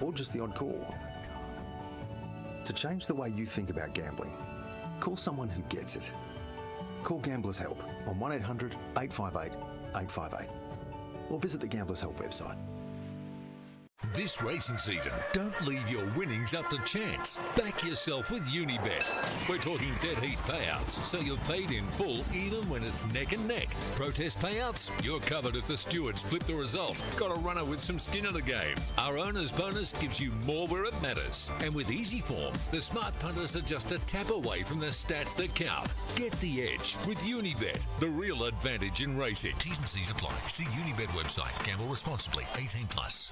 or just the odd call. To change the way you think about gambling, call someone who gets it. Call Gamblers Help on 1800 858 858 or visit the Gamblers Help website. This racing season, don't leave your winnings up to chance. Back yourself with Unibet. We're talking dead heat payouts, so you're paid in full even when it's neck and neck. Protest payouts, you're covered if the stewards flip the result. Got a runner with some skin in the game. Our owner's bonus gives you more where it matters. And with Easy Form, the smart punters are just a tap away from the stats that count. Get the edge with Unibet, the real advantage in racing. T's and C's apply. See Unibet website. Gamble responsibly. 18+.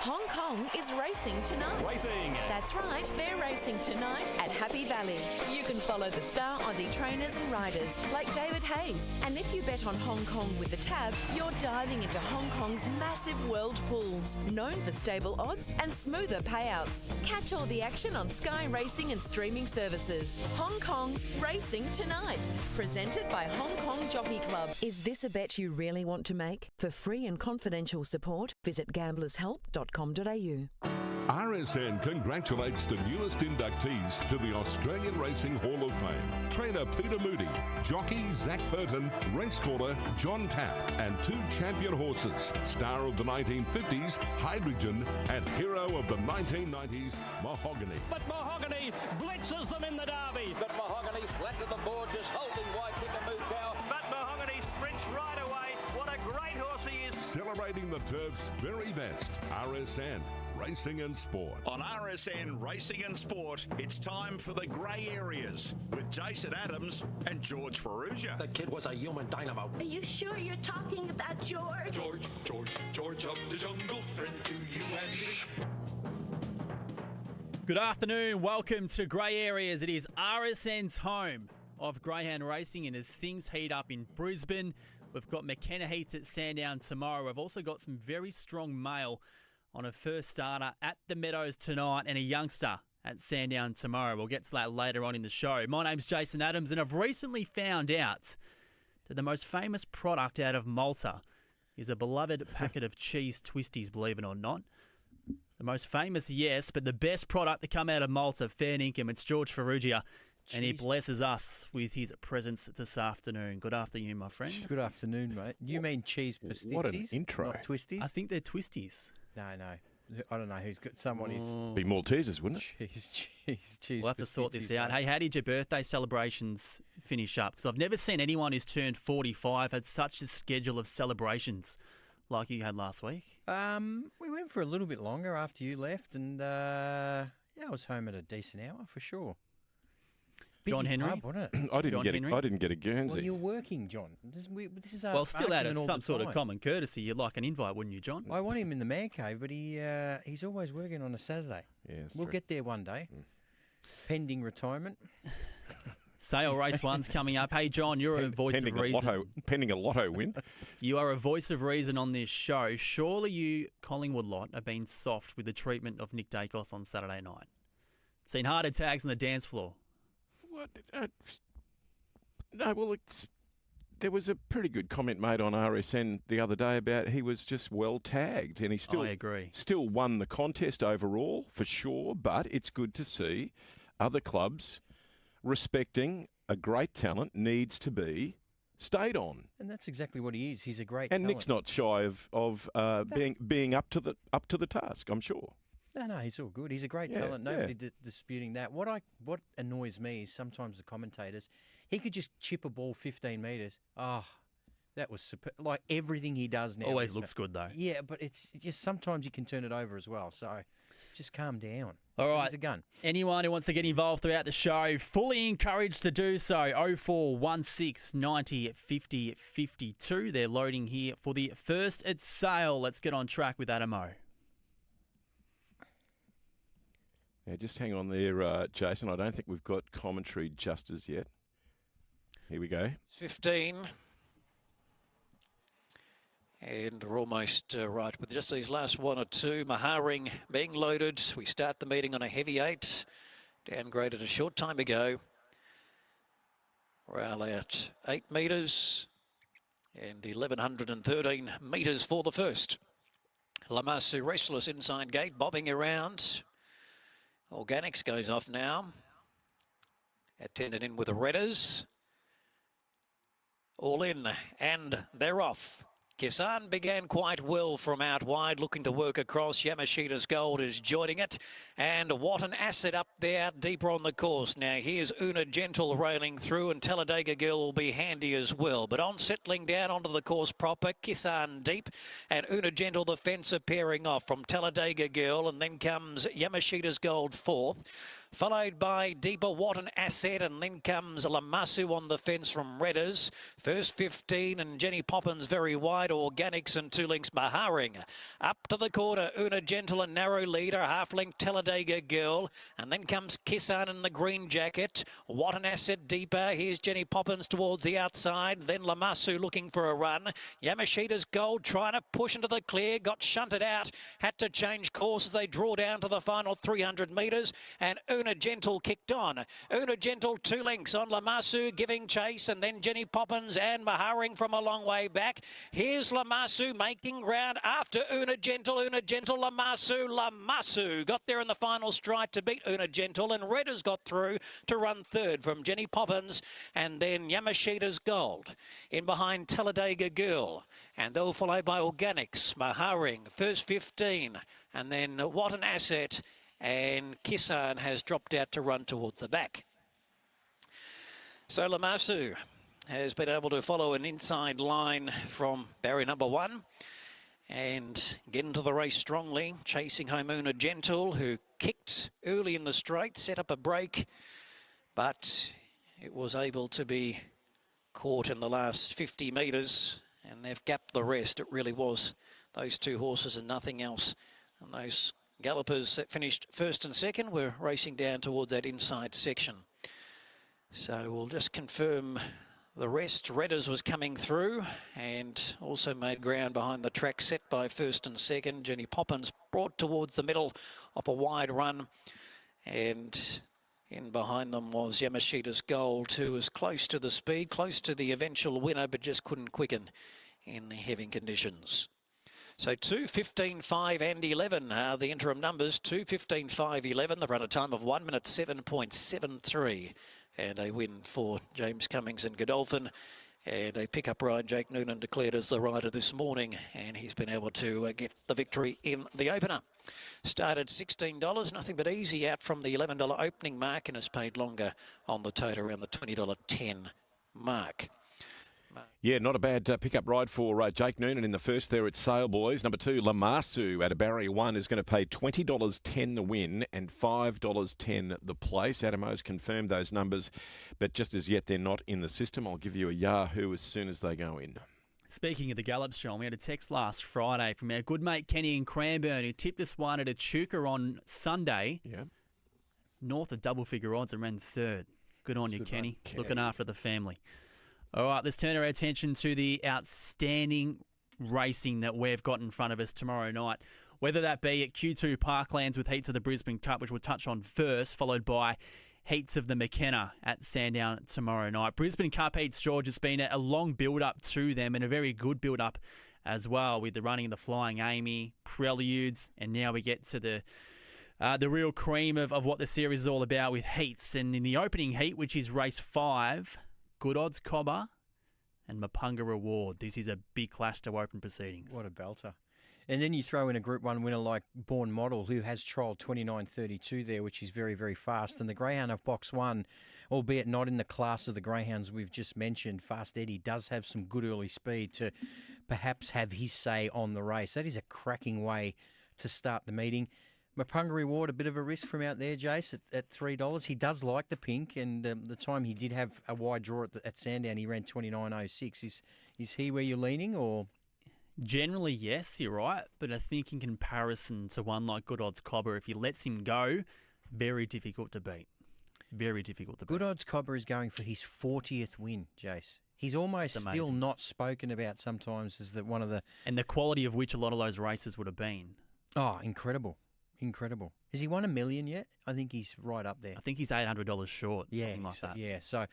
Hong Kong is racing tonight. Racing! That's right, they're racing tonight at Happy Valley. You can follow the star Aussie trainers and riders like David Hayes. And if you bet on Hong Kong with the tab, you're diving into Hong Kong's massive world pools, known for stable odds and smoother payouts. Catch all the action on Sky Racing and streaming services. Hong Kong racing tonight. Presented by Hong Kong Jockey Club. Is this a bet you really want to make? For free and confidential support, visit gamblershelp.com.au. RSN congratulates the newest inductees to the Australian Racing Hall of Fame. Trainer Peter Moody, jockey Zach Burton, racecaller John Tapp, and two champion horses, star of the 1950s, Hydrogen, and hero of the 1990s, Mahogany. But Mahogany blitzes them in the derby. But Mahogany flat to the board, just holding Waikato Mukau. But Mahogany sprints right away. What a great horse he is. Celebrating the turf's very best, RSN Racing and Sport. On RSN Racing and Sport, it's time for the grey areas with Jason Adams and George Ferrugia. That kid was a human dynamo. Are you sure you're talking about George? George of the jungle, friend to you and me. Good afternoon. Welcome to Grey Areas. It is RSN's home of greyhound racing, and as things heat up in Brisbane, we've got McKenna Heats at Sandown tomorrow. We've also got some very strong mail on a first starter at the Meadows tonight and a youngster at Sandown tomorrow. We'll get to that later on in the show. My name's Jason Adams, and I've recently found out that the most famous product out of Malta is a beloved packet of cheese twisties, believe it or not. The most famous, yes, but the best product to come out of Malta, fair income. It's George Ferrugia, and he blesses us with his presence this afternoon. Good afternoon, my friend. Good afternoon, mate. You mean cheese pasticci's? What an intro. Not twisties? I think they're twisties. No. I don't know who's got someone who's... Be Maltesers, wouldn't it? Cheese We'll have to sort this out. Hey, how did your birthday celebrations finish up? Because I've never seen anyone who's turned 45 had such a schedule of celebrations like you had last week. We went for a little bit longer after you left, and I was home at a decent hour for sure. John Henry? Pub, wasn't it? I didn't get a Guernsey. Well, you're working, John. This is our well, still out of argument some sort of common courtesy. You'd like an invite, wouldn't you, John? I want him in the man cave, but he's always working on a Saturday. Yeah, we'll get there one day, pending retirement. Sale Race 1's coming up. Hey, John, you're a voice of reason. Pending a lotto win. You are a voice of reason on this show. Surely you, Collingwood lot, have been soft with the treatment of Nick Dacos on Saturday night. Seen heart attacks on the dance floor. What? No, well, there was a pretty good comment made on RSN the other day about he was just well tagged, and he still, I agree. Still won the contest overall for sure. But it's good to see other clubs respecting a great talent needs to be stayed on, and that's exactly what he is. He's a great and talent. Nick's not shy of being up to the task, I'm sure. No, he's all good. He's a great talent. Nobody disputing that. What annoys me is sometimes the commentators. He could just chip a ball 15 metres. Oh, that was super. Like everything he does now. Always looks good though. Yeah, but it's just sometimes you can turn it over as well. So just calm down. All right. He's a gun. Anyone who wants to get involved throughout the show, fully encouraged to do so. 0416 90 50 52. They're loading here for the first at Sale. Let's get on track with Adamo. Yeah, just hang on there, Jason. I don't think we've got commentary just as yet. Here we go. It's 15. And we're almost right with just these last one or two. Maharing being loaded. We start the meeting on a heavy 8. Downgraded a short time ago. Rail out 8 metres. And 1,113 metres for the first. Lamasu restless inside gate, bobbing around. Organics goes off now. Attended in with the Redders. All in, and they're off. Kisan began quite well from out wide, looking to work across. Yamashita's Gold is joining it. And what an asset up there, deeper on the course. Now, here's Una Gentle railing through, and Talladega Girl will be handy as well. But on settling down onto the course proper, Kisan deep, and Una Gentle, the fence, are pairing off from Talladega Girl, and then comes Yamashita's Gold fourth. Followed by Deeper, What an Asset, and then comes Lamasu on the fence from Redders. First 15, and Jenny Poppins very wide. Organics and 2 lengths Maharing. Up to the quarter, Una Gentle, a narrow leader. Half-length Talladega Girl, and then comes Kisan in the green jacket. What an Asset deeper. Here's Jenny Poppins towards the outside. Then Lamasu looking for a run. Yamashita's Gold trying to push into the clear. Got shunted out. Had to change course as they draw down to the final 300 metres. And Una Gentle kicked on. Una Gentle 2 lengths on Lamasu giving chase, and then Jenny Poppins and Maharing from a long way back. Here's Lamasu making ground after Una Gentle. Una Gentle, Lamasu. Lamasu got there in the final stride to beat Una Gentle, and Redders got through to run third from Jenny Poppins, and then Yamashita's Gold in behind Talladega Girl, and they'll follow by Organics, Maharing, first 15, and then What an Asset. And Kisan has dropped out to run towards the back. So Lamasu has been able to follow an inside line from barrier number 1 and get into the race strongly, chasing home Una Gentle, who kicked early in the straight, set up a break, but it was able to be caught in the last 50 metres, and they've gapped the rest. It really was those 2 horses and nothing else. And those gallopers that finished first and second were racing down towards that inside section. So we'll just confirm the rest. Redders was coming through and also made ground behind the track, set by first and second. Jenny Poppins brought towards the middle of a wide run, and in behind them was Yamashita's Gold, who was close to the speed, close to the eventual winner, but just couldn't quicken in the heavy conditions. So 2, 15, 5 and 11 are the interim numbers. 2, 15, 5, 11. The runner time of 1 minute 7.73. And a win for James Cummings and Godolphin. And a pickup ride, Jake Noonan declared as the rider this morning. And he's been able to get the victory in the opener. Started $16, nothing but easy out from the $11 opening mark, and has paid longer on the total around the $20.10 mark. Yeah, not a bad pickup ride for Jake Noonan in the first there at Sale Boys. Number 2, Lamasu at a barrier 1 is going to pay $20.10 the win and $5.10 the place. Adamo's confirmed those numbers, but just as yet they're not in the system. I'll give you a Yahoo as soon as they go in. Speaking of the gallops, John, we had a text last Friday from our good mate Kenny in Cranbourne, who tipped us one at Echuca on Sunday. Yeah. North of double-figure odds and ran third. Good on you, Kenny. Looking after the family. All right, let's turn our attention to the outstanding racing that we've got in front of us tomorrow night, whether that be at Q2 Parklands with heats of the Brisbane Cup, which we'll touch on first, followed by heats of the McKenna at Sandown tomorrow night. Brisbane Cup heats, George, has been a long build-up to them, and a very good build-up as well, with the running of the Flying Amy, Preludes, and now we get to the real cream of what the series is all about with heats. And in the opening heat, which is race 5, Good Odds Cobber and Mapunga Reward. This is a big clash to open proceedings. What a belter. And then you throw in a Group 1 winner like Born Model, who has trialled 29.32 there, which is very, very fast. And the Greyhound of Box 1, albeit not in the class of the Greyhounds we've just mentioned, Fast Eddie does have some good early speed to perhaps have his say on the race. That is a cracking way to start the meeting. Mapunga Reward, a bit of a risk from out there, Jace, at $3. He does like the pink, and the time he did have a wide draw at Sandown, he ran 29.06. Is he where you're leaning, or...? Generally, yes, you're right. But I think in comparison to one like Good Odds Cobber, if he lets him go, very difficult to beat. Very difficult to beat. Good Odds Cobber is going for his 40th win, Jace. He's almost still not spoken about sometimes as one of the... And the quality of which a lot of those races would have been. Oh, incredible. Incredible. Has he won $1 million yet? I think he's right up there. I think he's $800 short. Something like that. Yeah, so...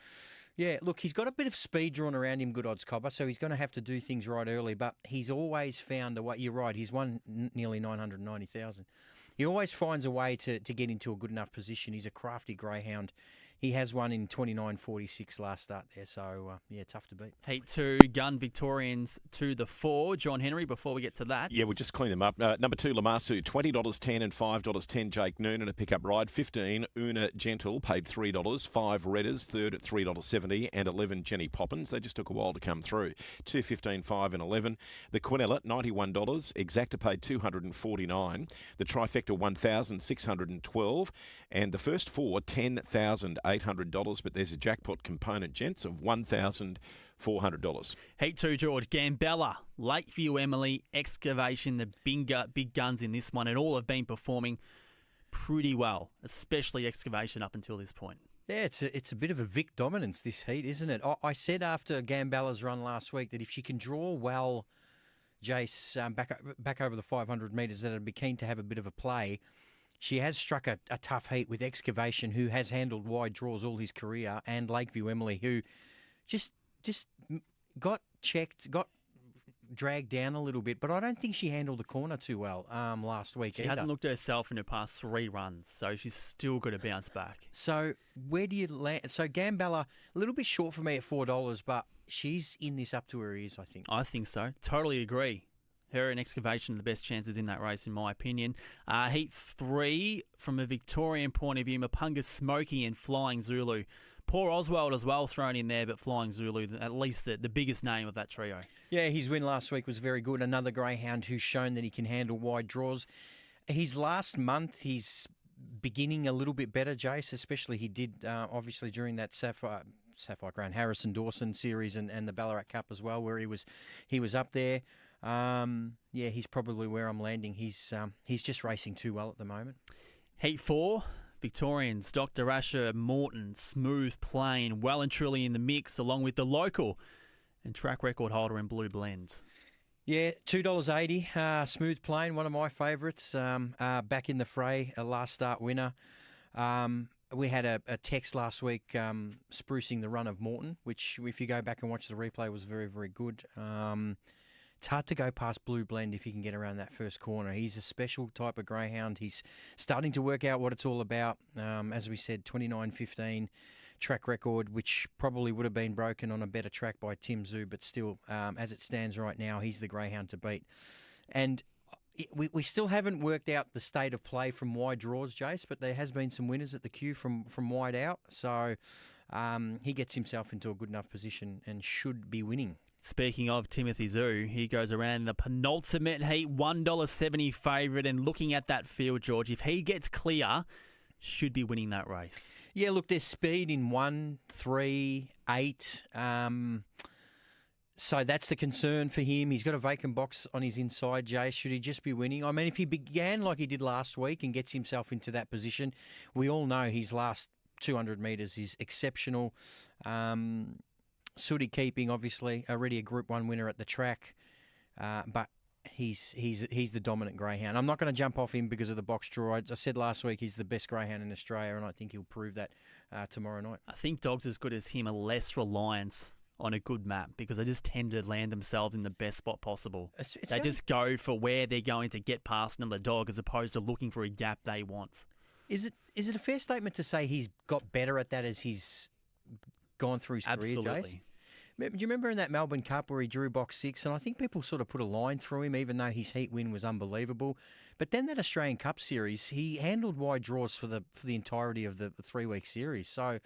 Yeah, look, he's got a bit of speed drawn around him, Good Odds Copper, so he's going to have to do things right early, but he's always found a way. You're right, he's won nearly 990,000. He always finds a way to get into a good enough position. He's a crafty greyhound. He has won in 29.46 last start there, so, tough to beat. Heat 2, Gun Victorians to the 4. John Henry, before we get to that. Yeah, we'll just clean them up. Number 2, Lamasu, $20.10 and $5.10. Jake Noonan, a pickup ride. 15, Una Gentle, paid $3. 5, Redders, third at $3.70. And 11, Jenny Poppins. They just took a while to come through. 2, 15, 5 and 11. The Quinella, $91. Exacta paid $249. The Trifecta, $1,612. And the first 4, $10,800, but there's a jackpot component, gents, of $1,400. Heat 2, George. Gambella, Lakeview Emily, Excavation, the big guns in this one, and all have been performing pretty well, especially Excavation up until this point. Yeah, it's a bit of a Vic dominance, this heat, isn't it? I said after Gambella's run last week that if she can draw well, Jace, back over the 500 metres, that I'd be keen to have a bit of a play. She has struck a tough heat with Excavation, who has handled wide draws all his career, and Lakeview Emily, who just got checked, got dragged down a little bit, but I don't think she handled the corner too well last week. She hasn't looked at herself in her past 3 runs, so she's still got to bounce back. So where do you land? So Gambella, a little bit short for me at $4, but she's in this up to her ears, I think. I think so. Totally agree. Her and Excavation are the best chances in that race, in my opinion. Heat 3, from a Victorian point of view, Mapunga Smoky and Flying Zulu. Poor Oswald as well thrown in there, but Flying Zulu, at least the biggest name of that trio. Yeah, his win last week was very good. Another greyhound who's shown that he can handle wide draws. His last month, he's beginning a little bit better, Jace, especially he did, obviously, during that Sapphire Crown Harrison Dawson series and the Ballarat Cup as well, where he was up there. He's probably where I'm landing. He's just racing too well at the moment. Heat 4, Victorians, Dr. Asher Morton, Smooth Plain, well and truly in the mix, along with the local and track record holder in Blue Blends. Yeah, $2.80. Smooth Plain, one of my favourites. Back in the fray, a last start winner. We had a text last week sprucing the run of Morton, which, if you go back and watch the replay, was very, very good. It's hard to go past Blue Blend if he can get around that first corner. He's a special type of greyhound. He's starting to work out what it's all about. As we said, 29.15 track record, which probably would have been broken on a better track by Tim Zhu, but still, as it stands right now, he's the greyhound to beat. And we still haven't worked out the state of play from wide draws, Jace, but there has been some winners at the queue from wide out. So he gets himself into a good enough position and should be winning. Speaking of Timothy Zhu, he goes around in the penultimate heat, $1.70 favourite, and looking at that field, George, if he gets clear, should be winning that race. Yeah, look, there's speed in 1, 3, 8. So that's the concern for him. He's got a vacant box on his inside, Jay. Should he just be winning? I mean, if he began like he did last week and gets himself into that position, we all know his last 200 metres is exceptional. Sooty keeping, obviously, already a Group 1 winner at the track, but he's the dominant greyhound. I'm not going to jump off him because of the box draw. I said last week he's the best greyhound in Australia, and I think he'll prove that tomorrow night. I think dogs as good as him are less reliant on a good map because they just tend to land themselves in the best spot possible. They just go for where they're going to get past another dog as opposed to looking for a gap they want. Is it a fair statement to say he's got better at that as he's gone through his career, Jace? Absolutely. Do you remember in that Melbourne Cup where he drew box 6? And I think people sort of put a line through him, even though his heat win was unbelievable. But then that Australian Cup series, he handled wide draws for the entirety of the 3-week series. So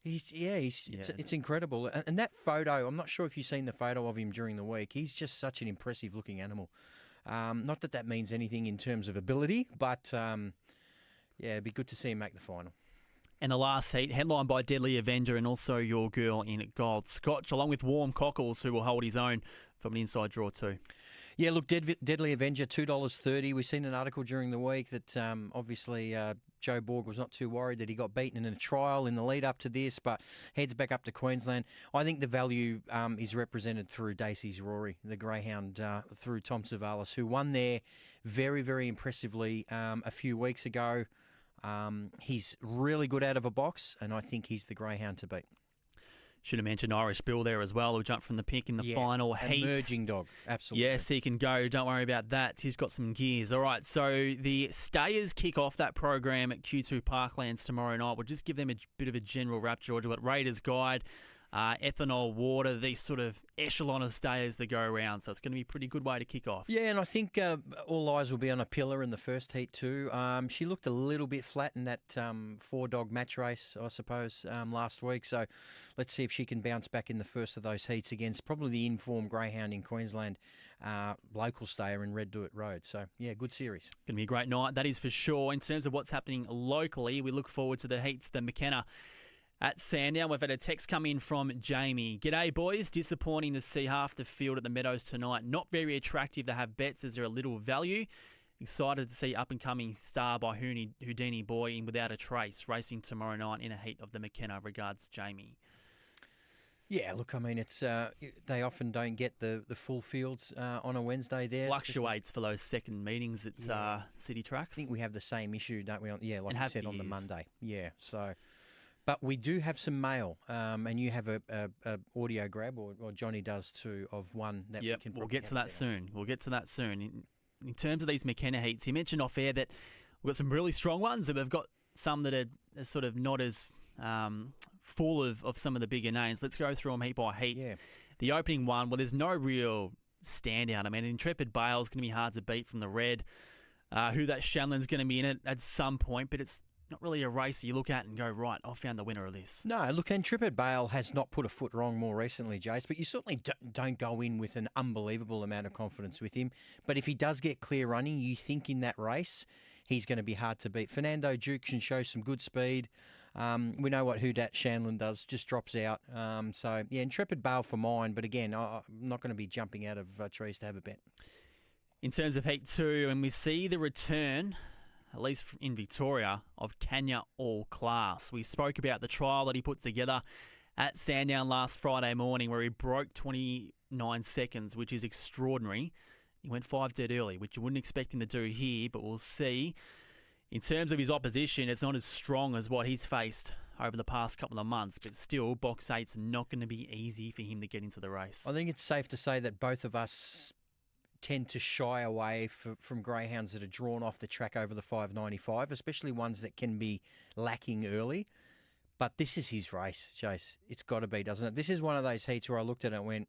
it's incredible. And that photo, I'm not sure if you've seen the photo of him during the week. He's just such an impressive looking animal. Not that means anything in terms of ability, but it'd be good to see him make the final. And the last heat, headlined by Deadly Avenger and also Your Girl in Gold Scotch, along with Warm Cockles, who will hold his own from an inside draw too. Yeah, look, Deadly Avenger, $2.30. We've seen an article during the week that obviously Joe Borg was not too worried that he got beaten in a trial in the lead up to this, but heads back up to Queensland. I think the value is represented through Dacey's Rory, the greyhound, through Tom Savalas, who won there very, very impressively a few weeks ago. He's really good out of a box, and I think he's the greyhound to beat. Should have mentioned Irish Bill there as well, who jumped from the pick in the final heat. Emerging dog, absolutely. Yes, he can go. Don't worry about that. He's got some gears. All right, so the Stayers kick off that program at Q2 Parklands tomorrow night. We'll just give them a bit of a general wrap, George. We've got Raiders Guide, Ethanol Water, these sort of echelon of Stayers that go around. So it's going to be a pretty good way to kick off. Yeah, and I think all eyes will be on a pillar in the first heat too. She looked a little bit flat in that 4-dog match race, I suppose, last week. So let's see if she can bounce back in the first of those heats against probably the informed greyhound in Queensland, local stayer in Red Duet Road. So, yeah, good series. Going to be a great night, that is for sure. In terms of what's happening locally, we look forward to the heats, the McKenna at Sandown. We've had a text come in from Jamie. G'day, boys. Disappointing to see half the field at the Meadows tonight. Not very attractive to have bets as they're a little value. Excited to see up-and-coming star by Houdini Boy in Without a Trace racing tomorrow night in a heat of the McKenna. Regards, Jamie. Yeah, look, I mean, it's they often don't get the full fields on a Wednesday there. Fluctuates for those second meetings at City Tracks. I think we have the same issue, don't we? Like you said, on the Monday. Yeah, so... But we do have some mail, and you have a audio grab, or Johnny does too, of one that we can. We'll get to that soon. We'll get to that soon. In terms of these McKenna heats, you mentioned off air that we've got some really strong ones, and we've got some that are sort of not as full of some of the bigger names. Let's go through them heat by heat. Yeah. The opening one, well, there's no real standout. I mean, Intrepid Bale's going to be hard to beat from the red. Who that Shanlin's going to be in it at some point, but it's not really a race you look at and go, right, I found the winner of this. No, look, Intrepid Bale has not put a foot wrong more recently, Jace, but you certainly don't go in with an unbelievable amount of confidence with him. But if he does get clear running, you think in that race he's going to be hard to beat. Fernando Duke can show some good speed. We know what Hudat Shanlin does, just drops out. So, yeah, Intrepid Bale for mine, but again, I'm not going to be jumping out of trees to have a bet. In terms of Heat 2, and we see the return, at least in Victoria, of Kenya All Class. We spoke about the trial that he put together at Sandown last Friday morning where he broke 29 seconds, which is extraordinary. He went 5 dead early, which you wouldn't expect him to do here, but we'll see. In terms of his opposition, it's not as strong as what he's faced over the past couple of months, but still, Box 8's not going to be easy for him to get into the race. I think it's safe to say that both of us tend to shy away from greyhounds that are drawn off the track over the 595, especially ones that can be lacking early. But this is his race, Chase. It's got to be, doesn't it? This is one of those heats where I looked at it and went,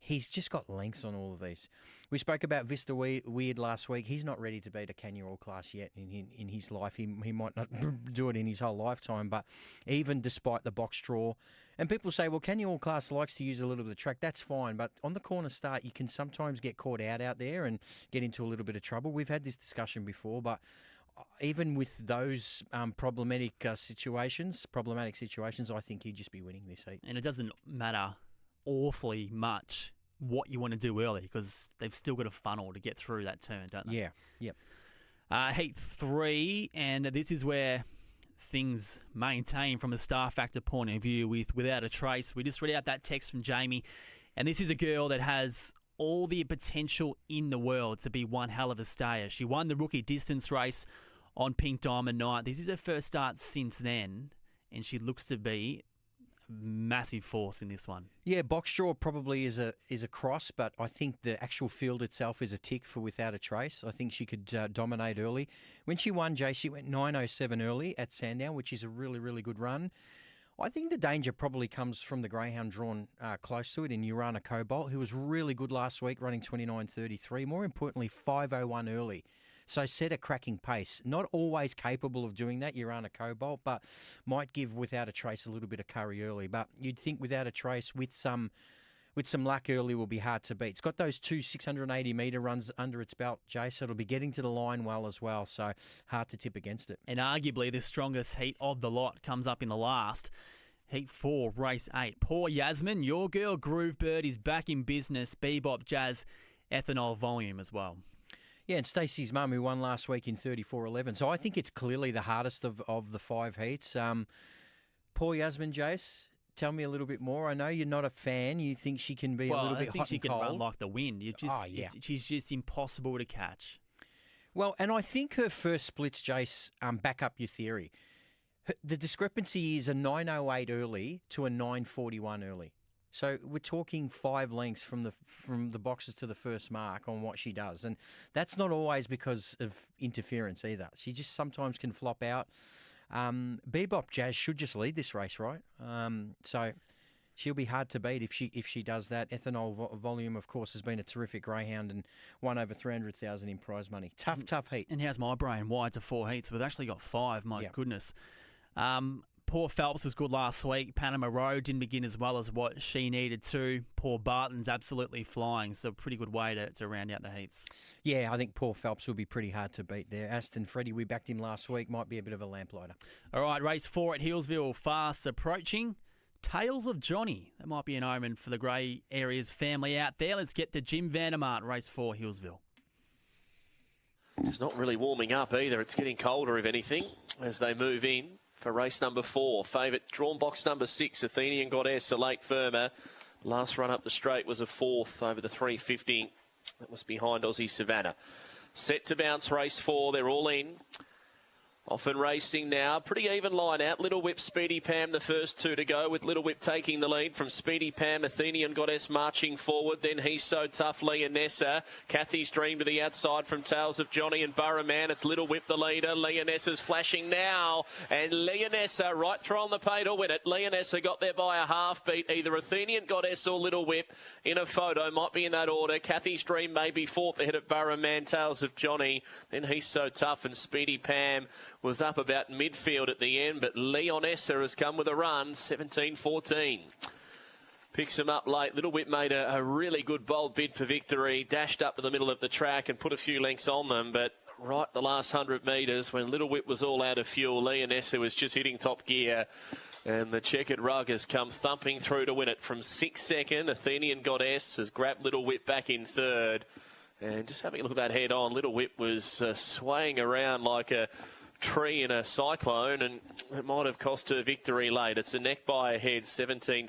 he's just got lengths on all of these. We spoke about Vista Weird last week. He's not ready to beat a Kenya All Class yet in his life. He might not do it in his whole lifetime, but even despite the box draw, and people say, well, Kenya All Class likes to use a little bit of track. That's fine, but on the corner start, you can sometimes get caught out there and get into a little bit of trouble. We've had this discussion before, but even with those problematic situations, I think he'd just be winning this heat. And it doesn't matter awfully much what you want to do early because they've still got a funnel to get through that turn, don't they? Yeah, yep. Heat 3, and this is where things maintain from a star factor point of view Without a Trace. We just read out that text from Jamie, and this is a girl that has all the potential in the world to be one hell of a stayer. She won the rookie distance race on Pink Diamond Night. This is her first start since then, and she looks to be massive force in this one. Yeah, box draw probably is a cross, but I think the actual field itself is a tick for Without a Trace. I think she could dominate early. When she won, Jay, she went 9.07 early at Sandown, which is a really, really good run. I think the danger probably comes from the greyhound drawn close to it in Urana Cobalt, who was really good last week, running 29.33. More importantly, 5.01 early. So set a cracking pace. Not always capable of doing that, Urana Cobalt, but might give Without a Trace a little bit of curry early. But you'd think Without a Trace with some luck early will be hard to beat. It's got those 2 680-metre runs under its belt, Jay, so it'll be getting to the line well as well, so hard to tip against it. And arguably the strongest heat of the lot comes up in the last. Heat 4, race 8. Poor Yasmin, your girl Groove Bird is back in business. Bebop, Jazz, Ethanol Volume as well. Yeah, and Stacey's mum, who won last week in 34.11. So I think it's clearly the hardest of the 5 heats. Poor Yasmin, Jace, tell me a little bit more. I know you're not a fan. You think she can be a little bit hot and cold. I think she can run like the wind. She's just impossible to catch. Well, and I think her first splits, Jace, back up your theory. The discrepancy is a 9.08 early to a 9.41 early. So we're talking 5 lengths from the boxes to the first mark on what she does. And that's not always because of interference either. She just sometimes can flop out. Bebop Jazz should just lead this race, right? So she'll be hard to beat if she does that. Ethanol Volume, of course, has been a terrific greyhound and won over 300,000 in prize money. Tough heat. And how's my brain? Wide to 4 heats. We've actually got 5. My goodness. Poor Phelps was good last week. Panama Road didn't begin as well as what she needed to. Poor Barton's absolutely flying, so pretty good way to round out the heats. Yeah, I think poor Phelps will be pretty hard to beat there. Aston Freddie, we backed him last week, might be a bit of a lamplighter. All right, race 4 at Hillsville, fast approaching. Tales of Johnny. That might be an omen for the Grey Areas family out there. Let's get to Jim Vandermart, race 4, Hillsville. It's not really warming up either. It's getting colder, if anything, as they move in for race number 4. Favourite drawn box number 6, Athenian Goddess, a late firmer. Last run up the straight was a 4th over the 350. That was behind Aussie Savannah. Set to bounce race 4. They're all in. Often racing now. Pretty even line out. Little Whip, Speedy Pam, the first 2 to go, with Little Whip taking the lead from Speedy Pam. Athenian Goddess marching forward. Then He's So Tough, Leonessa. Kathy's Dream to the outside from Tales of Johnny and Burrow Man. It's Little Whip the leader. Leonessa's flashing now. And Leonessa right through on the pay to win it. Leonessa got there by a half beat. Either Athenian Goddess or Little Whip in a photo. Might be in that order. Kathy's Dream may be 4th ahead of Burrow Man. Tales of Johnny. Then He's So Tough and Speedy Pam was up about midfield at the end, but Leonessa has come with a run, 17-14. Picks him up late. Little Whip made a really good bold bid for victory, dashed up to the middle of the track and put a few lengths on them, but right the last 100 metres, when Little Whip was all out of fuel, Leonessa was just hitting top gear, and the checkered rug has come thumping through to win it from 6th second. Athenian Goddess has grabbed Little Whip back in 3rd, and just having a look at that head on, Little Whip was swaying around like a tree in a cyclone, and it might have cost her victory late. It's a neck by a head, 17-15,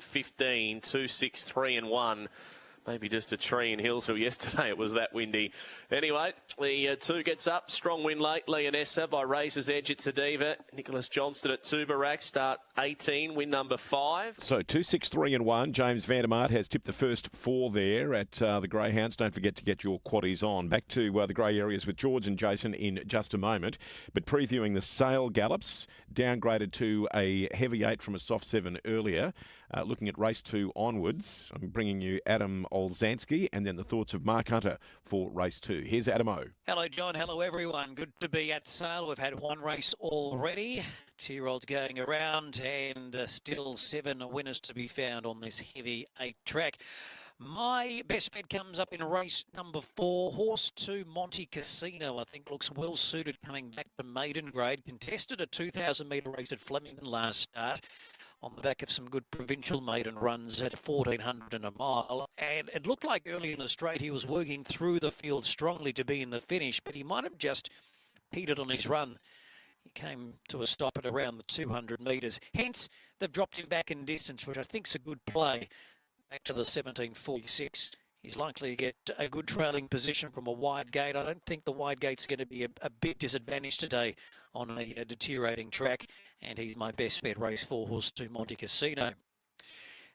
2-6-3 and 1. Maybe just a tree in Hillsville yesterday. It was that windy. Anyway, the 2 gets up. Strong win late. Leonessa by Razor's Edge. It's a diva. Nicholas Johnston at Tubarak. Start 18. Win number 5. So 2-6-3 and 1. James Vandermart has tipped the first 4 there at the Greyhounds. Don't forget to get your quaddies on. Back to the grey areas with George and Jason in just a moment. But previewing the Sale Gallops, downgraded to a heavy 8 from a soft 7 earlier. Looking at race 2 onwards, I'm bringing you Adam Olzanski and then the thoughts of Mark Hunter for race 2. Here's Adam O. Hello, John. Hello, everyone. Good to be at Sale. We've had 1 race already. 2-year-olds going around and still 7 winners to be found on this heavy 8 track. My best bet comes up in race number 4, horse 2, Monte Casino. I think looks well suited coming back to maiden grade. Contested a 2,000 metre race at Flemington last start, on the back of some good provincial maiden runs at 1,400 and a mile. And it looked like early in the straight he was working through the field strongly to be in the finish, but he might have just petered on his run. He came to a stop at around the 200 metres. Hence, they've dropped him back in distance, which I think's a good play. Back to the 17.46. He's likely to get a good trailing position from a wide gate. I don't think the wide gate's going to be a big disadvantage today on a deteriorating track. And he's my best bet, race 4, horse 2, Monte Casino.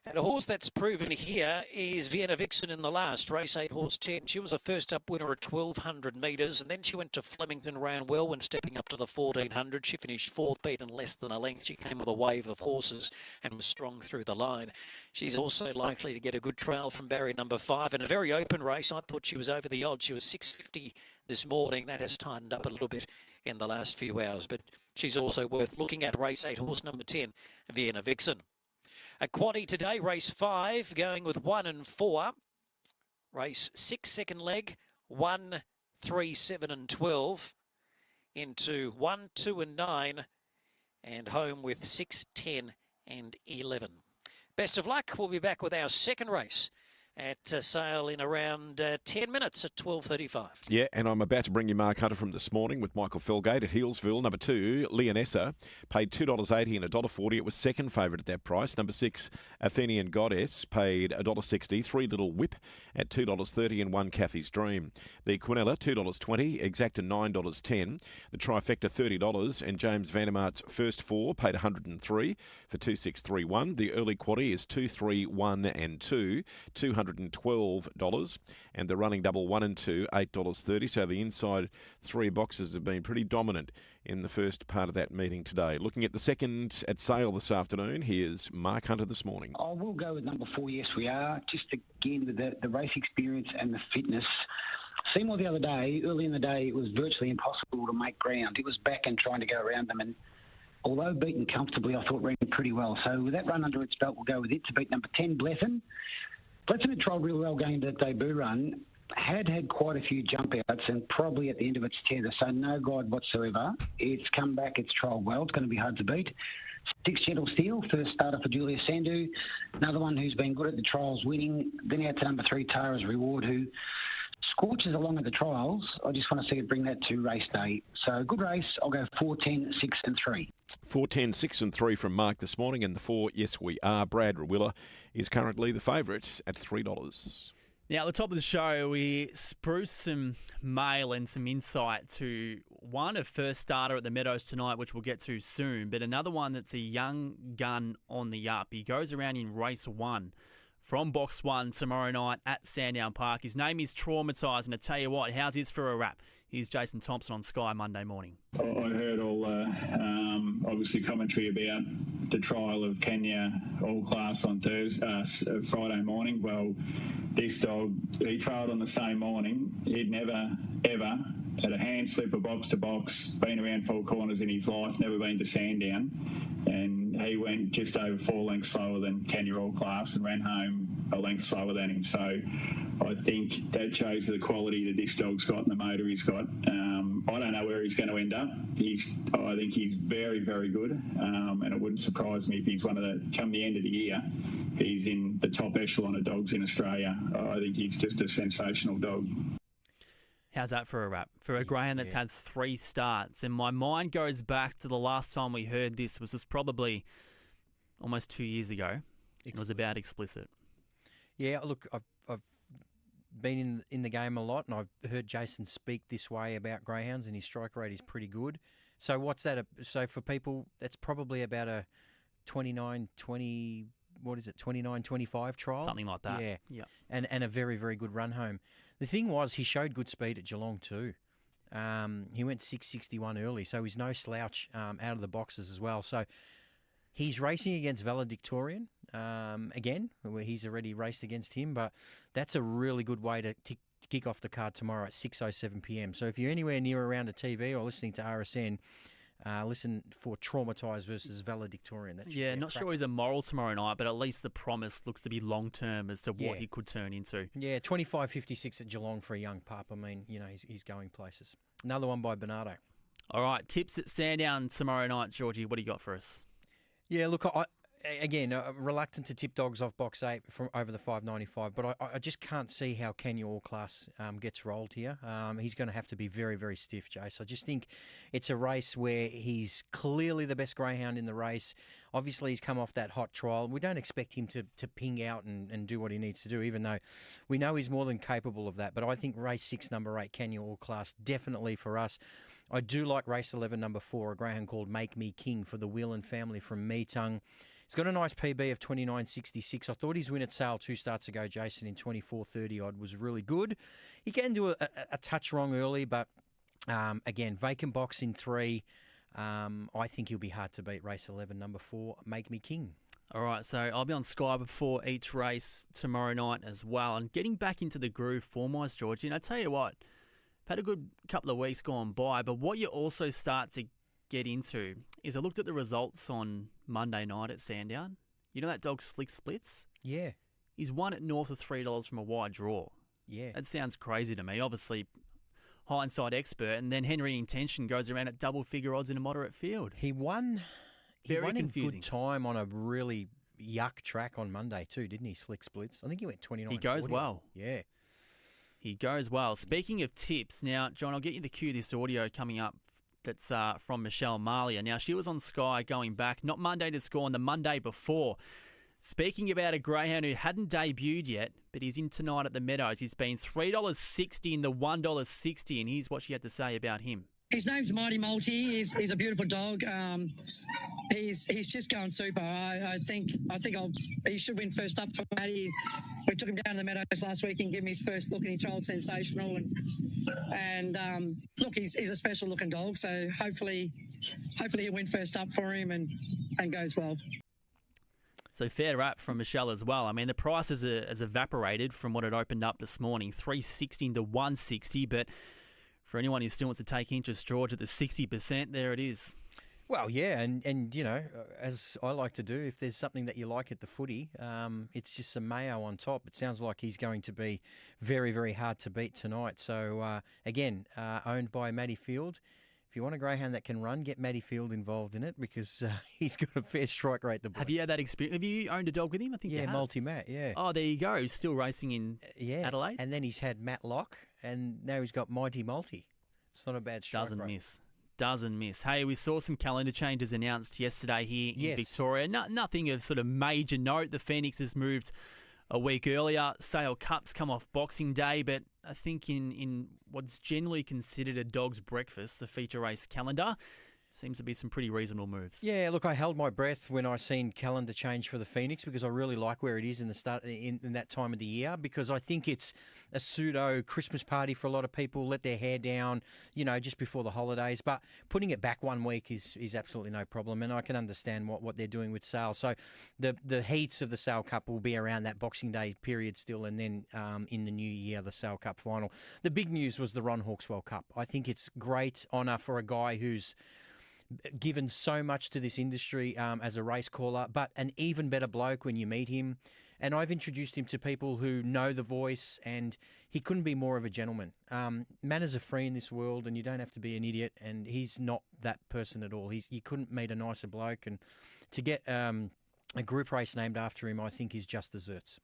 And a horse that's proven here is Vienna Vixen in the last, race 8, horse 10. She was a first-up winner at 1,200 metres, and then she went to Flemington, ran well when stepping up to the 1,400. She finished 4th, beaten less than a length. She came with a wave of horses and was strong through the line. She's also likely to get a good trail from barrier number 5 in a very open race. I thought she was over the odds. She was 650 this morning. That has tightened up a little bit in the last few hours, but she's also worth looking at, race 8, horse number 10, Vienna Vixen. A quaddie today, race 5, going with 1 and 4. Race 6, second leg, 1, 3, 7 and 12. Into 1, 2 and 9. And home with 6, 10 and 11. Best of luck. We'll be back with our second race at sale in around 10 minutes at 12:35. Yeah, and I'm about to bring you Mark Hunter from this morning with Michael Felgate at Healesville. Number 2, Leonessa, paid $2.80 and $1.40. It was second favourite at that price. Number 6, Athenian Goddess, paid $1.60. 3 Little Whip at $2.30 and 1 Kathy's Dream. The Quinella, $2.20. Exacta, $9.10. The Trifecta, $30. And James Vandermart's first 4 paid $103 for 2631. The early quaddie is 2, 3, 1 and 2, $212. And the running double 1 and 2, $8.30. So the inside 3 boxes have been pretty dominant in the first part of that meeting today. Looking at the second at sale this afternoon, here's Mark Hunter this morning. I will go with number 4, Yes We Are. Just again with the race experience and the fitness. Seymour the other day, early in the day, it was virtually impossible to make ground. It was back and trying to go around them, and although beaten comfortably, I thought ran pretty well. So with that run under its belt, we'll go with it to beat number 10, Blethyn. Blethyn had trialled really well going into that debut run, had quite a few jump outs and probably at the end of its tether, so no guide whatsoever. It's come back, it's trialled well, it's going to be hard to beat. 6, Gentle Steel, first starter for Julia Sandu. Another one who's been good at the trials, winning. Then out to number 3, Tara's Reward, who scorches along at the trials. I just want to see it bring that to race day. So good race. I'll go 4, 10, 6 and 3. 4, 10, 6 and 3 from Mark this morning. And the 4, Yes We Are, Brad Rawiller, is currently the favourite at $3. Now, at the top of the show, we spruce some mail and some insight to one, a first starter at the Meadows tonight, which we'll get to soon, but another one that's a young gun on the up. He goes around in race 1 from box 1 tomorrow night at Sandown Park. His name is Traumatised, and I tell you what, how's his for a wrap? Here's Jason Thompson on Sky Monday morning. I heard all obviously commentary about the trial of Kenya All Class on Friday morning. Well, this dog, he trialled on the same morning. He'd never, ever had a hand slipper box to box, been around 4 corners in his life, never been to Sandown. And he went just over 4 lengths slower than Kenya All Class and ran home a length slower than him. So I think that shows the quality that this dog's got and the motor he's got. I don't know where he's going to end up. I think he's very, very good. And it wouldn't surprise me if he's come the end of the year, he's in the top echelon of dogs in Australia. I think he's just a sensational dog. How's that for a wrap? For a greyhound that's had 3 starts. And my mind goes back to the last time we heard this, was probably almost 2 years ago. It was about Explicit. Yeah, look, I've been in the game a lot, and I've heard Jason speak this way about greyhounds, and his strike rate is pretty good. So what's that? So for people, that's probably about a 29-25 trial? Something like that. Yeah. Yep. And a very, very good run home. The thing was, he showed good speed at Geelong too. He went 6.61 early, so he's no slouch out of the boxes as well. So he's racing against Valedictorian again. He's already raced against him, but that's a really good way to kick off the card tomorrow at 6:07 p.m. So if you're anywhere near around a TV or listening to RSN, listen for Traumatised versus Valedictorian. Yeah, not sure he's a moral tomorrow night, but at least the promise looks to be long-term as to what he could turn into. Yeah, 25.56 at Geelong for a young pup. I mean, he's going places. Another one by Bernardo. All right, tips at Sandown tomorrow night, Georgie. What do you got for us? Yeah, look, again, reluctant to tip dogs off box 8 from over the 5.95, but I just can't see how Kenya All Class gets rolled here. He's going to have to be very, very stiff, Jace. I just think it's a race where he's clearly the best greyhound in the race. Obviously, he's come off that hot trial. We don't expect him to ping out and do what he needs to do, even though we know he's more than capable of that. But I think race 6, number 8, Kenya All Class, definitely for us. I do like race 11, number 4, a greyhound called Make Me King for the Whelan family from Meetung. He's got a nice PB of 29.66. I thought his win at Sale 2 starts ago, Jason, in 24.30 odd was really good. He can do a touch wrong early, but again, vacant box in 3. I think he'll be hard to beat. Race 11, number 4, Make Me King. All right, so I'll be on Sky before each race tomorrow night as well. And getting back into the groove form-wise, Georgie, and I tell you what, I've had a good couple of weeks gone by, but what you also start to get into is I looked at the results on Monday night at Sandown. You know that dog Slick Splits? Yeah. He's won at north of $3 from a wide draw. Yeah. That sounds crazy to me. Obviously, hindsight expert. And then Henry Intention goes around at double figure odds in a moderate field. He won in good time on a really yuck track on Monday too, didn't he? Slick splits. I think he went 29. He goes 40. well. Yeah. He goes well. Speaking of tips, now, John, I'll get you the cue, this audio coming up that's from Michelle Malia. Now, she was on Sky going back, not Monday to Score, on the Monday before. Speaking about a greyhound who hadn't debuted yet, but he's in tonight at the Meadows. He's been $3.60 in the $1.60, and here's what she had to say about him. His name's Mighty Multi. He's a beautiful dog. He's just going super. I think he should win first up for Matty. We took him down to the Meadows last week and gave him his first look, and he trialled sensational. And look, he's a special looking dog. So hopefully he'll win first up for him and goes well. So fair rap from Michelle as well. I mean, the price has evaporated from what it opened up this morning, $3.60 to $1.60, but for anyone who still wants to take interest, George, at the 60%, there it is. Well, yeah, and you know, as I like to do, if there's something that you like at the footy, it's just some mayo on top. It sounds like he's going to be very, very hard to beat tonight. So, again, owned by Matty Field. If you want a greyhound that can run, get Matty Field involved in it because he's got a fair strike rate. The bloke. Have you had that experience? Have you owned a dog with him? I think you have. Multi-Matt, yeah. Oh, there you go. He's still racing in Adelaide. And then he's had Matt Locke, and now he's got Mighty Multi. It's not a bad strike rate. Doesn't miss. Hey, we saw some calendar changes announced yesterday here in Victoria. Nothing of sort of major note. The Phoenix has moved a week earlier. Sale Cup's come off Boxing Day, but I think in what's generally considered a dog's breakfast, the feature race calendar, seems to be some pretty reasonable moves. Yeah, look, I held my breath when I seen calendar change for the Phoenix because I really like where it is in the start in that time of the year because I think it's a pseudo Christmas party for a lot of people, let their hair down, you know, just before the holidays. But putting it back 1 week is absolutely no problem, and I can understand what they're doing with sale. So the heats of the Sale Cup will be around that Boxing Day period still, and then in the new year, the Sale Cup final. The big news was the Ron Hawkswell Cup. I think it's great honour for a guy who's given so much to this industry as a race caller, but an even better bloke when you meet him. And I've introduced him to people who know the voice, and he couldn't be more of a gentleman. Manners are free in this world, and you don't have to be an idiot, and he's not that person at all. You couldn't meet a nicer bloke, and to get a group race named after him, I think is just desserts.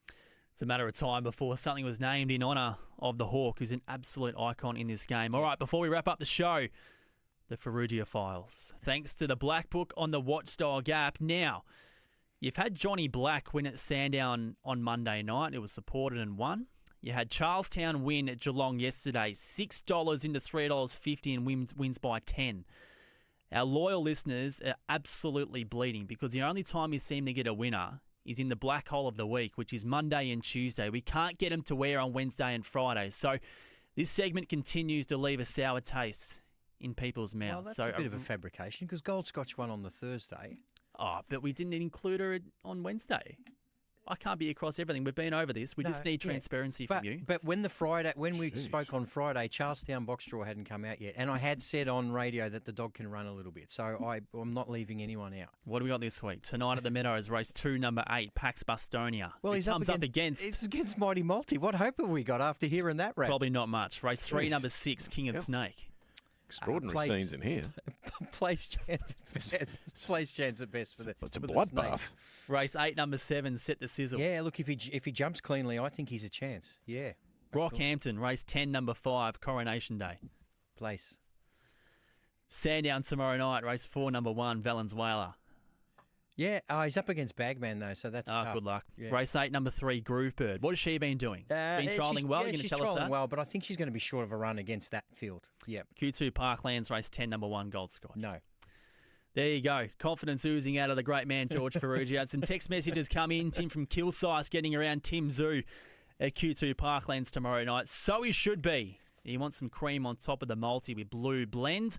It's a matter of time before something was named in honour of the Hawk, who's an absolute icon in this game. All right, before we wrap up the show, the Ferrugia Files. Thanks to the Black Book on the Watchdog app. Now, you've had Johnny Black win at Sandown on Monday night. It was supported and won. You had Charlestown win at Geelong yesterday, $6 into $3.50 and wins by 10. Our loyal listeners are absolutely bleeding because the only time you seem to get a winner is in the black hole of the week, which is Monday and Tuesday. We can't get them to wear on Wednesday and Friday. So this segment continues to leave a sour taste in people's mouths. Well, that's a bit of a fabrication because Gold Scotch won on the Thursday. Oh, but we didn't include her on Wednesday. I can't be across everything. We've been over this. We just need transparency from you. But when we spoke on Friday, Charlestown Box Draw hadn't come out yet, and I had said on radio that the dog can run a little bit, so I'm not leaving anyone out. What do we got this week? Tonight at the Meadows, race 2, number 8, Pax Bustonia. Well, he's up against. It's against Mighty Multi. What hope have we got after hearing that rap? Probably not much. Race 3, number 6, King of the Snake. Extraordinary scenes in here. Place chance at best for the. It's a bloodbath. Race 8, number 7, Set the Sizzle. Yeah, look, if he jumps cleanly, I think he's a chance. Yeah. Rockhampton, race 10, number 5, Coronation Day. Place. Sandown tomorrow night, race 4, number 1, Valenzuela. Yeah, he's up against Bagman though, so that's tough. Good luck. Yeah. Race 8, number 3, Groovebird. What has she been doing? Been trialling well? You're going to tell us that? She's trialling well, but I think she's going to be short of a run against that field. Yep. Q2 Parklands, race 10, number 1, Gold Scotch. No. There you go. Confidence oozing out of the great man, George Ferrugia. Some text messages come in. Tim from Kilsyth getting around Tim Zoo at Q2 Parklands tomorrow night. So he should be. He wants some cream on top of the multi with blue blend.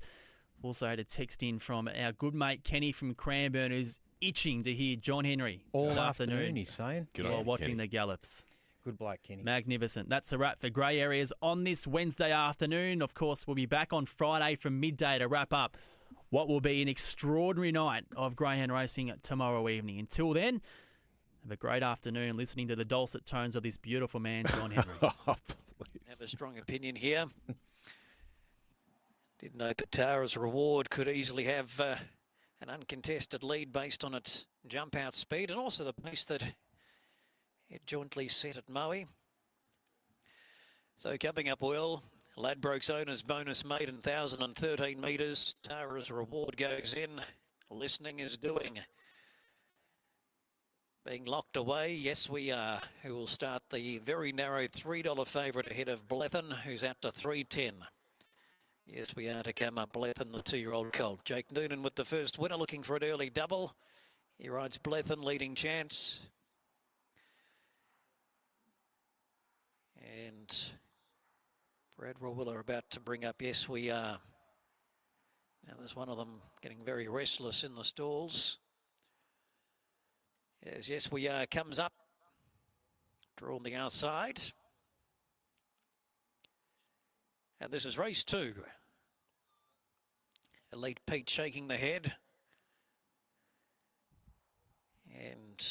Also had a text in from our good mate Kenny from Cranbourne, who's itching to hear John Henry all afternoon. He's saying, while watching the gallops. Good bloke, Kenny. Magnificent. That's a wrap for Grey Areas on this Wednesday afternoon. Of course, we'll be back on Friday from midday to wrap up what will be an extraordinary night of greyhound racing tomorrow evening. Until then, have a great afternoon listening to the dulcet tones of this beautiful man, John Henry. Have a strong opinion here. Did note that Tara's Reward could easily have an an uncontested lead based on its jump out speed and also the pace that it jointly set at Maui. So coming up well, Ladbrokes Owners Bonus Maiden 1,013 metres. Tara's Reward goes in. Listening is doing. Being locked away, yes we are. Who will start the very narrow $3 favourite ahead of Blethen, who's out to 3.10. Yes, we are to come up Blethen, the 2-year-old colt. Jake Noonan with the first winner, looking for an early double. He rides Blethen, leading chance. And Brad Rawiller about to bring up Yes We Are. Now there's one of them getting very restless in the stalls. As Yes We Are comes up, drawn the outside. And this is race 2. Elite Pete shaking the head. And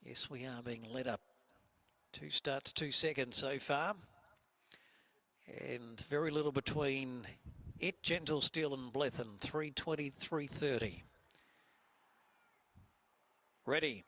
Yes We Are being led up. 2 starts, 2 seconds so far. And very little between it, Gentle Steel and Blethen. 3:20, 3:30. Ready.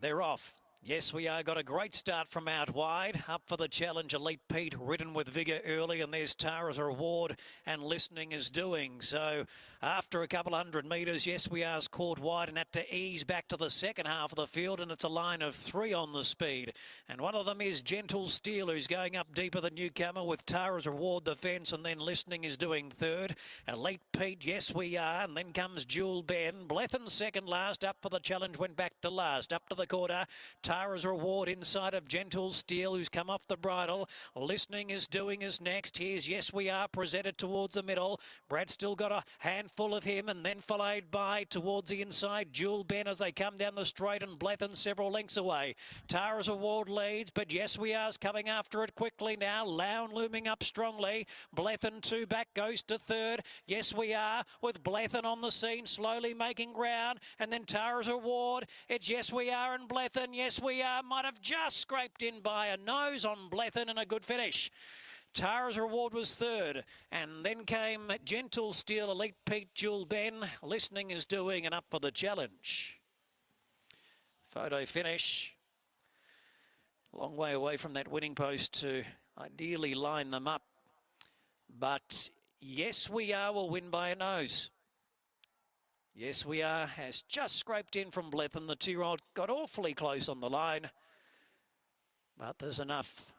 They're off. Yes, we are. Got a great start from out wide. Up for the challenge, Elite Pete, ridden with vigour early, and there's Tara's Reward, and Listening is doing. So after a couple 100 metres, Yes We Are's caught wide and had to ease back to the second half of the field, and it's a line of 3 on the speed. And one of them is Gentle Steel, who's going up deeper than Newcomer with Tara's Reward the fence, and then Listening is doing third. Elite Pete, Yes We Are, and then comes Jewel Ben. Blethen second last, up for the challenge, went back to last. Up to the quarter, Tara's Reward inside of Gentle Steel, who's come off the bridle. Listening is doing is next. Here's Yes We Are presented towards the middle. Brad still got a handful of him, and then followed by towards the inside Jewel Ben as they come down the straight, and Blethen several lengths away. Tara's Reward leads, but Yes We Are's coming after it quickly now. Lown looming up strongly. Blethen 2 back, goes to third. Yes We Are with Blethen on the scene, slowly making ground, and then Tara's Reward. It's Yes We Are and Blethen. Yes We Are might have just scraped in by a nose on Blethen, and a good finish. Tara's Reward was third, and then came Gentle Steel, Elite Pete, Jewel Ben. Listening is doing, and up for the challenge. Photo finish. Long way away from that winning post to ideally line them up. But Yes We Are will win by a nose. Yes We Are has just scraped in from Blethen. The 2-year-old got awfully close on the line. But there's enough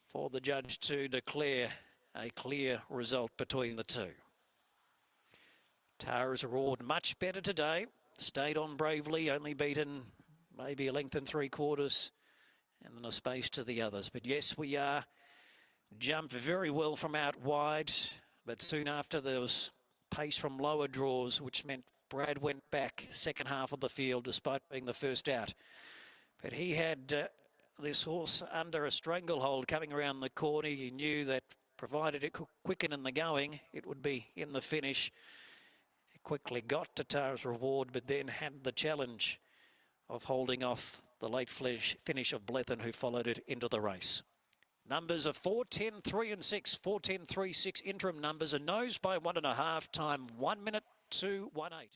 for the judge to declare a clear result between the two. Tara's Reward much better today. Stayed on bravely, only beaten maybe a length and 3/4 and then a space to the others. But Yes We Are jumped very well from out wide. But soon after there was pace from lower draws, which meant Brad went back second half of the field despite being the first out. But he had this horse under a stranglehold coming around the corner. He knew that provided it could quicken in the going, it would be in the finish. It quickly got to Tara's Reward, but then had the challenge of holding off the late finish of Blethen, who followed it into the race. Numbers are 4, 10, 3 and 6. 4, 10, 3, 6 interim numbers. A nose by 1.5, time 1 minute 2:18.